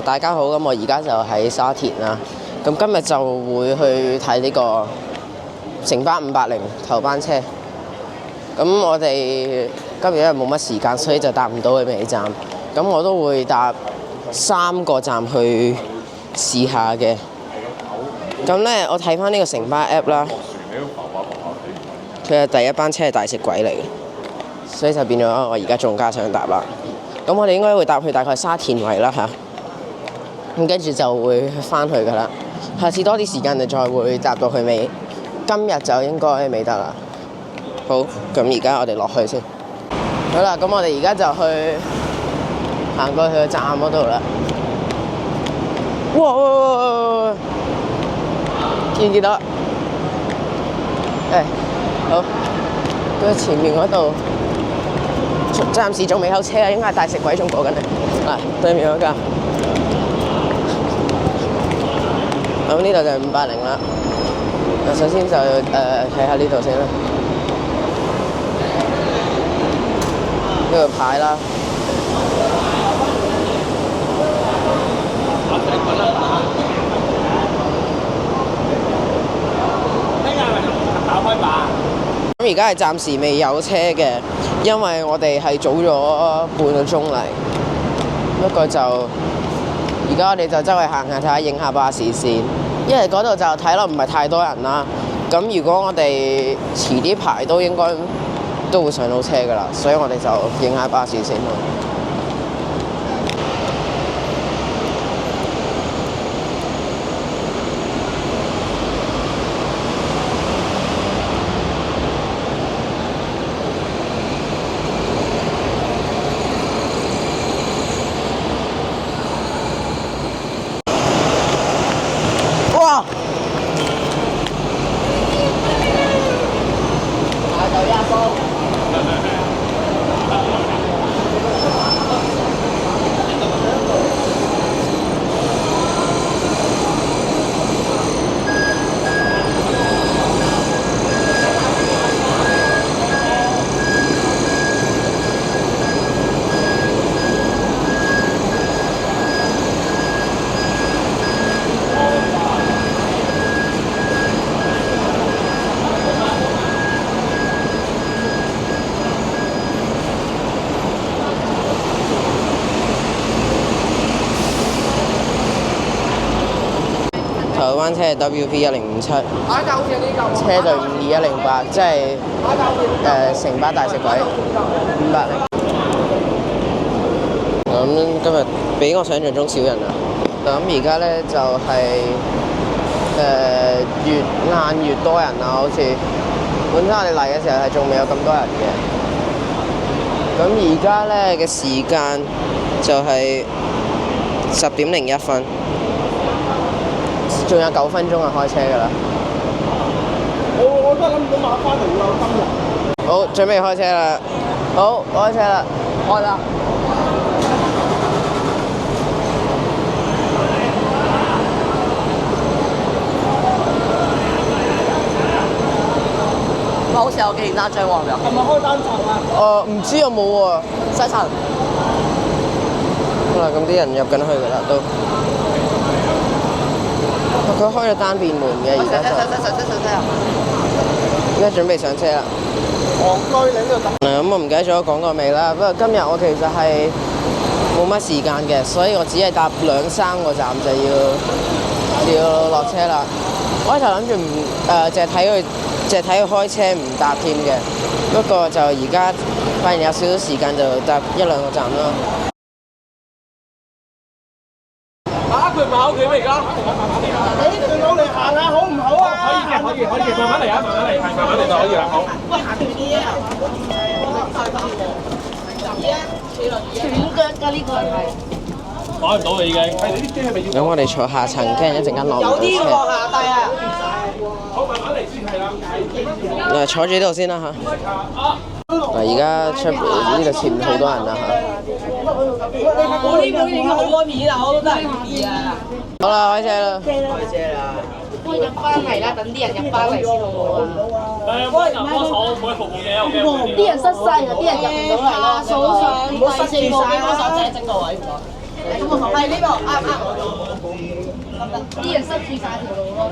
大家好，咁我而家就喺沙田啦。咁今日就會去睇呢個城巴580頭班車。咁我哋今日因為冇乜時間，所以就搭唔到去尾站。咁我都會搭3個站去試下嘅。咁咧，我睇翻呢個城巴 app 啦，佢嘅第一班車係大食鬼嚟嘅，所以就變咗我而家仲加想搭啦。咁我哋應該會搭去大概沙田圍啦嚇。咁跟住就會翻去㗎啦。下次多啲時間就再會搭到去尾。今日就應該未得啦。好，咁而家我哋落去先。好啦，咁我哋而家就去行過去個站嗰度啦。哇！見唔見到？好。佢前面嗰度暫時仲未有車啊，應該係大食鬼仲過緊嚟。嗱，對面嗰架。咁呢度就係580啦。首先就睇下呢度先啦。呢個牌啦。咁而家係暫時未有車嘅，因為我哋係早咗半個鐘嚟。不過就而家我哋就周圍行下睇下，影下巴士線。因為嗰度就睇落唔係太多人啦。咁如果我哋遲啲排都應該都會上到車㗎啦，所以我哋就影下巴士先咯。哇！頭班車係 WP1057，車隊52108，即係城巴大食鬼580。咁今日比我想象中少人啦。咁而家咧就係、越晏越多人啦，好似本身我哋嚟嘅時候係仲未有咁多人嘅。咁而家咧嘅時間就係10:01。仲有9分鐘就開車㗎啦！我真係諗唔到馬翻嚟會有今日。好，準備開車啦！好，開車啦！開啦！好似有幾單張喎，係咪開單層啊？唔知有冇喎，西層。好啦，咁啲人入緊去㗎啦都。佢開咗單邊門嘅，而家就而家準備上車啦。戇居你呢度等。咁我唔記得咗講過未啦。不過今日我其實係冇乜時間嘅，所以我只係搭2-3個站就要落車啦。我開頭諗住淨係睇佢開車唔搭添嘅，不過就而家發現有少少時間就搭1-2個站咯。佢唔係屋企咩而家？你條路嚟行下好唔好啊？可以，慢慢嚟啊，慢慢嚟就可以啦，好。喂，行遠啲啊！斷腳㗎呢個係。買唔到啦已經。係你啲機係咪要？咁我哋坐下層，跟住一陣間落唔到車。有啲喎下低啊！好，慢慢嚟先係啦。坐住呢度先啦嚇。而家出呢度前面好多人啦嚇。我呢邊已經好多片啦，我都真係唔易啊！好啦，開車啦！開車啦！不過入翻嚟啦，等啲人入翻嚟先好唔好啊？幫手每服務嘅，啲人塞晒，啲人入唔到嚟啦，數上第4個幾幫手仔整個位唔該。係呢個啱。啲人塞住晒條路咯，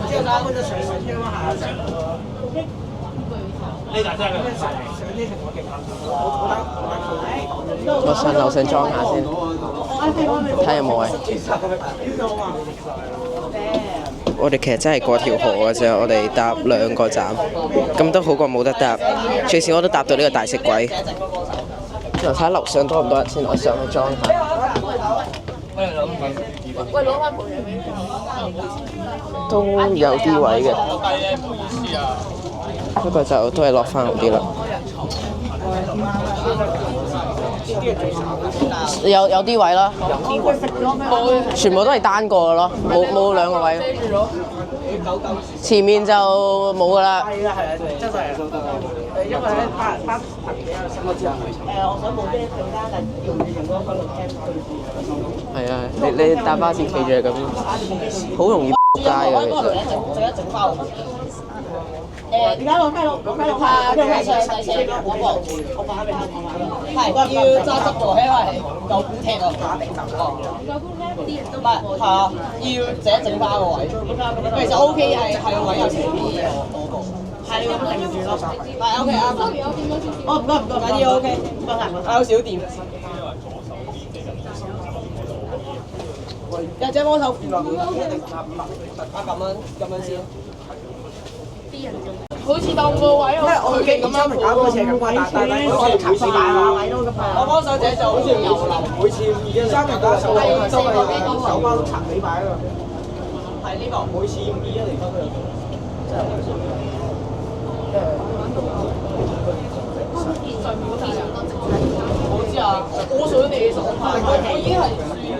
之後打嗰隻水上車下成。呢架真係我上樓上裝下先，睇有冇位。我哋其實真係過條河嘅啫，我哋搭2個站，咁都好過冇得搭。最少我都搭到呢個大食鬼。睇下樓上多唔多人先，我上去裝下。喂，攞翻盤嘢俾都有啲位嘅，不過就都係落翻好啲啦。有啲位啦，全部都係單個嘅咯，冇2個位。前面就冇㗎啦。係啊，真係因為咧巴朋比較深我知我想冇咩對啦，但係用嗰個錄 cam 對住。係啊，你搭巴士企住咁，好容易仆街嘅其實。整包。點解攞雞肉啊？跟住上我擺俾你。係要揸執喎，因為夠高踢啊！唔係係啊，要整翻個位。其實 OK 係個位有前啲嘅，係咁定住咯。係 OK 啱。哦，唔該，緊要 OK，唔該，有小店。有隻幫手，咁樣先。好似當個位我記咁樣搞嗰次咁貴，但係我哋每次大位都咁啊。我幫手姐就好似遊樓，每次3名打手，周圍手包都拆尾擺啊。係呢個每次2嚟分都有。真係我知啊，我想你嘅手法，我已經係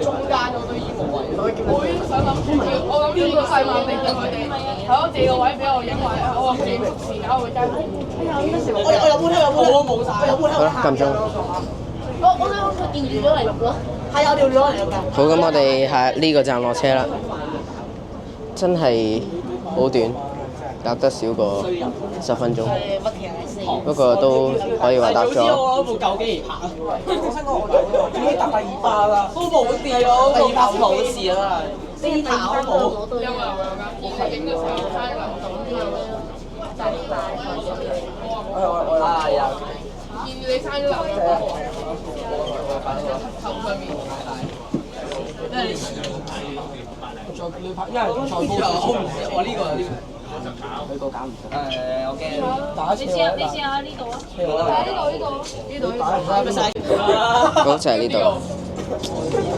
中間嗰堆衣服位。我已經想諗住要，我諗住呢個細萬定佢哋係咯，借個位俾我影埋，我話幾幅時間會加。我有冇冇曬，有冇好啦，撳鐘。我咧佢調轉咗嚟錄咯。係有調咗嚟錄㗎。好，咁我哋喺呢個站落車啦。真係好短，搭得少過10分鐘。不過都可以話搭咗。我攞部舊機嚟拍。我想講我自己搭第2巴啦，都冇事咯，第2巴冇事啦。呢頭冇。因為我有間影嘅時候嘥流動啲嘢咧，就大係啊。見你嘥咗流動頭上面。因為你再你拍，因為再高我唔知我呢個有啲。佢個搞唔到。我驚打車。你試下呢度啊！呢度。好，就係呢度。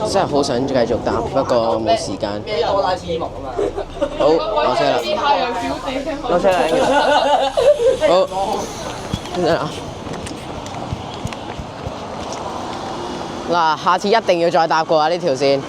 真係好想繼續搭，不過冇時間。我拉字幕啊嘛。好，落車啦。太陽小姐。落車啦。好。嗱，下次一定要再搭過啊！呢條線。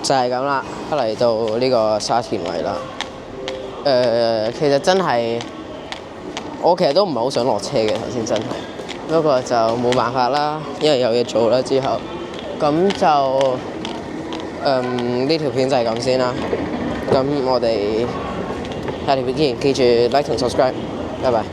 就係咁啦，嚟到呢個沙田圍啦。其實真係，我其實都唔係好想落車嘅頭先真係，不過就冇辦法啦，因為有嘢做啦之後，咁就呢條片就係咁先啦。咁我哋下條片見，記住 like 同 subscribe，拜拜。